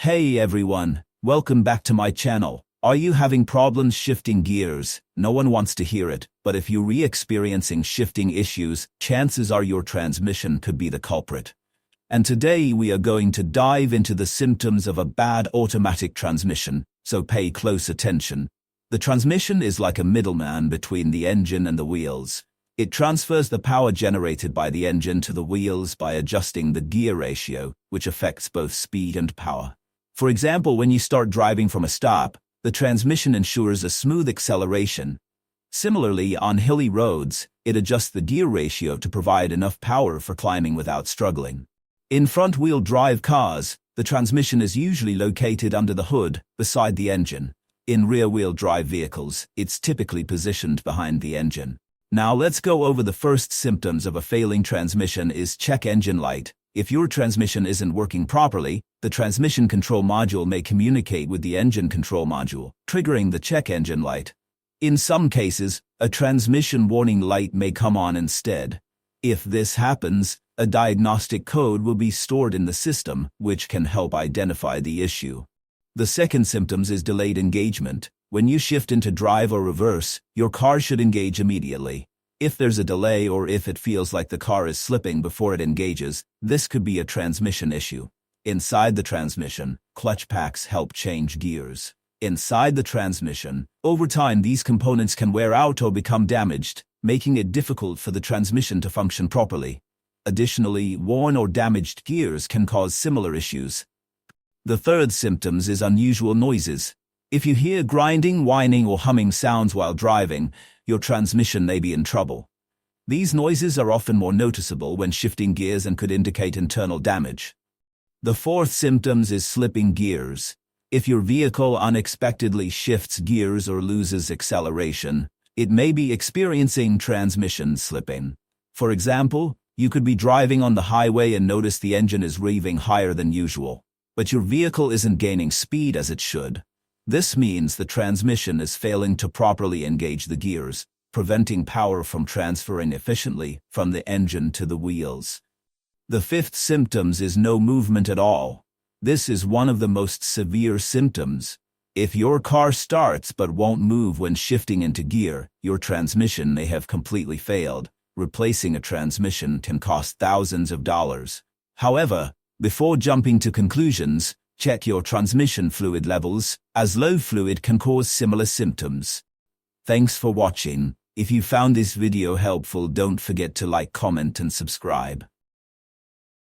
Hey everyone, welcome back to my channel. Are you having problems shifting gears? No one wants to hear it, but if you're re-experiencing shifting issues, chances are your transmission could be the culprit. And today we are going to dive into the symptoms of a bad automatic transmission, so pay close attention. The transmission is like a middleman between the engine and the wheels. It transfers the power generated by the engine to the wheels by adjusting the gear ratio, which affects both speed and power. For example, when you start driving from a stop, the transmission ensures a smooth acceleration. Similarly, on hilly roads, it adjusts the gear ratio to provide enough power for climbing without struggling. In front-wheel drive cars, the transmission is usually located under the hood, beside the engine. In rear-wheel drive vehicles, it's typically positioned behind the engine. Now let's go over the first symptoms of a failing transmission is check engine light. If your transmission isn't working properly, the transmission control module may communicate with the engine control module, triggering the check engine light. In some cases, a transmission warning light may come on instead. If this happens, a diagnostic code will be stored in the system, which can help identify the issue. The second symptoms is delayed engagement. When you shift into drive or reverse, your car should engage immediately. If there's a delay or if it feels like the car is slipping before it engages, this could be a transmission issue. Inside the transmission, clutch packs help change gears. Inside the transmission, over time these components can wear out or become damaged, making it difficult for the transmission to function properly. Additionally, worn or damaged gears can cause similar issues. The third symptoms is unusual noises. If you hear grinding, whining, or humming sounds while driving, your transmission may be in trouble. These noises are often more noticeable when shifting gears and could indicate internal damage. The fourth symptoms is slipping gears. If your vehicle unexpectedly shifts gears or loses acceleration, it may be experiencing transmission slipping. For example, you could be driving on the highway and notice the engine is revving higher than usual, but your vehicle isn't gaining speed as it should. This means the transmission is failing to properly engage the gears, preventing power from transferring efficiently from the engine to the wheels. The fifth symptoms is no movement at all. This is one of the most severe symptoms. If your car starts but won't move when shifting into gear, your transmission may have completely failed. Replacing a transmission can cost thousands of dollars. However, before jumping to conclusions, check your transmission fluid levels, as low fluid can cause similar symptoms. Thanks for watching. If you found this video helpful, don't forget to like, comment, and subscribe.